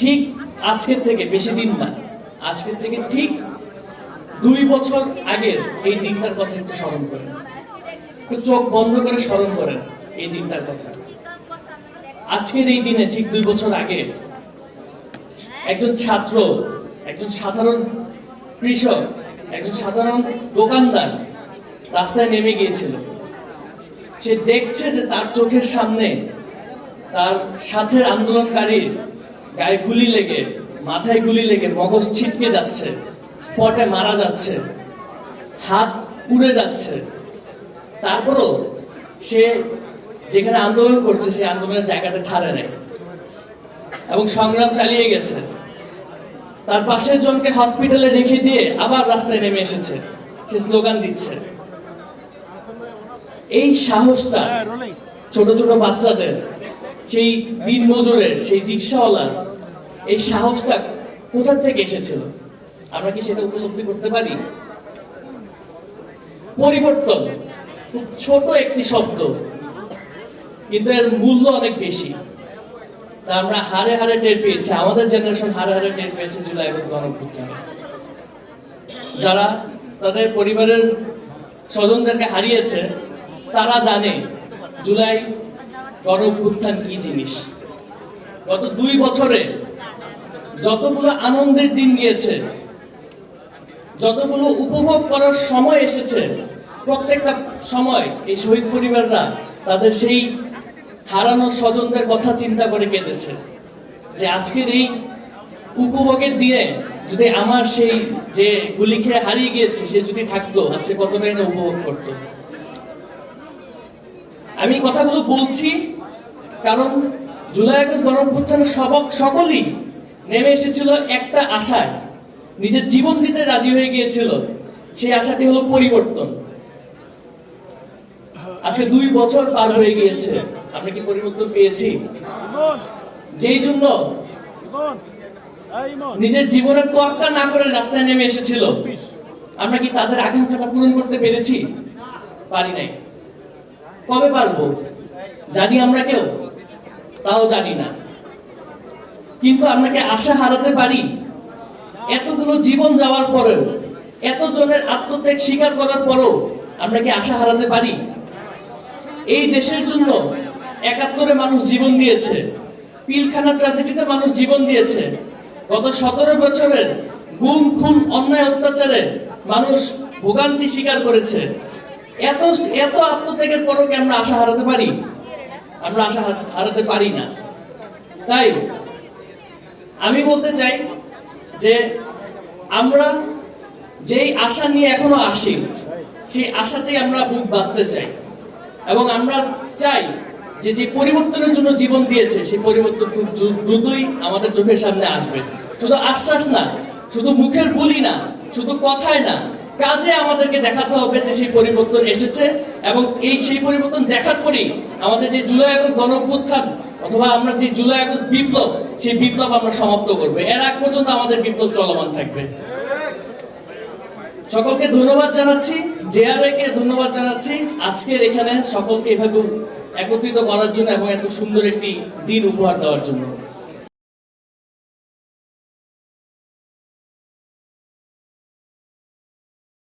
ঠিক আজকের থেকে বেশি দিন না, আজকের থেকে ঠিক 2 বছর আগের এই দিনটার কথা একটু স্মরণ করেন, একটু চোখ বন্ধ করে স্মরণ করেন এই দিনটার কথা। আজকের এই দিনে ঠিক 2 বছর আগে একজন ছাত্র, একজন সাধারণ কৃষক, একজন সাধারণ দোকানদার রাস্তায় নেমে গিয়েছিল। সে দেখছে যে তার চোখের সামনে তার সাথের আন্দোলনকারীর গায়ে গুলি লেগে, মাথায় গুলি লেগে মগজ ছিটকে যাচ্ছে, স্পটে মারা যাচ্ছে, হাত পুড়ে যাচ্ছে। তারপরও সে যেখানে আন্দোলন করছে সেই আন্দোলনের জায়গাটা ছাড়ে নাই এবং সংগ্রাম চালিয়ে গেছে। তার পাশের জনকে হসপিটালে রেখে দিয়ে আবার রাস্তায় নেমে এসেছে, সে স্লোগান দিচ্ছে। এই সাহসটা ছোট ছোট বাচ্চাদের, সেই দিন মজুরের, সেই রিক্সাওয়ালার এই সাহসটা কোথা থেকে এসেছিল? আমরা কি সেটা উপলব্ধি করতে পারি? পরিবর্তন খুব ছোট একটি শব্দ, কিন্তু এর মূল্য অনেক বেশি। তা আমরা হারে হারে টের পেয়েছি, আমাদের জেনারেশন হারে হারে টের পেয়েছে জুলাই আগস্ট গণঅভ্যুত্থানে। যারা তাদের পরিবারের স্বজনদেরকে হারিয়েছে তারা জানে জুলাই গণঅভ্যুত্থান কি জিনিস। গত 2 বছরে যতগুলো আনন্দের দিন গিয়েছে, যতগুলো উপভোগ করার সময় এসেছে, প্রত্যেকটা সময় এই শহীদ পরিবাররা তাদের সেই হারানো স্বজনদের কথা চিন্তা করে কেঁদেছে যে আজকের এই উপভোগের দিনে যদি আমার সেই যে গুলি খেয়ে হারিয়ে গিয়েছে সে যদি থাকতো, আজকে কতটাই না উপভোগ করত। আমি কথাগুলো বলছি কারণ জুলাই আগস্ট গণঅভ্যুত্থানের সকলেই নেমে এসেছিল একটা আশায়, নিজের জীবন দিতে রাজি হয়ে গিয়েছিল। সেই আশাটি হলো পরিবর্তন। আজকে 2 বছর পার হয়ে গিয়েছে, আমরা কি পরিবর্তন পেয়েছি? যেই জন্য নিজের জীবনের তোয়াক্কা না করে রাস্তায় নেমে এসেছিল, আমরা কি তাদের আকাঙ্ক্ষাটা পূরণ করতে পেরেছি? পারি নাই। কবে পারবো জানি আমরা কেউ? তাও জানি না। কিন্তু আমরা কি আশা হারাতে পারি? এতগুলো জীবন যাওয়ার পরেও, এত জনের আত্মত্যাগ স্বীকার করার পরেও আমরা কি আশা হারাতে পারি? এই দেশের জন্য 71-এ মানুষ জীবন দিয়েছে, পিলখানা ট্র্যাজেডিতে মানুষ জীবন দিয়েছে, গত 17 বছরের গুম খুন অন্যায় অত্যাচারে মানুষ ভোগান্তি স্বীকার করেছে। এত এত আত্মত্যাগের পরেও কি আমরা আশা হারাতে পারি? আমরা আশা হারাতে পারি না। তাই আমি বলতে চাই যে আমরা যেই আশা নিয়ে এখনো আসি, সেই আশাতেই আমরা বুক বাঁধতে চাই এবং আমরা চাই যে যে পরিবর্তনের জন্য জীবন দিয়েছে সেই পরিবর্তন খুব দ্রুতই আমাদের চোখের সামনে আসবে। শুধু আশ্বাস না, শুধু মুখের বুলি না, শুধু কথায় না, কাজে আমাদেরকে দেখাতে হবে যে সেই পরিবর্তন এসেছে এবং সেই পরিবর্তন দেখার পরেই আমাদের যে জুলাই আগস্ট গণঅভ্যুত্থান অথবা আমরা যে জুলাই আগস্ট বিপ্লব, সেই বিপ্লব আমরা সমাপ্ত করব। এর আগ পর্যন্ত আমাদের বিপ্লব চলমান থাকবে। সকলকে ধন্যবাদ জানাচ্ছি, জেআরএ কে ধন্যবাদ জানাচ্ছি আজকের এখানে সকলকে এভাবে একত্রিত করার জন্য এবং এত সুন্দর একটি দিন উপহার দেওয়ার জন্য।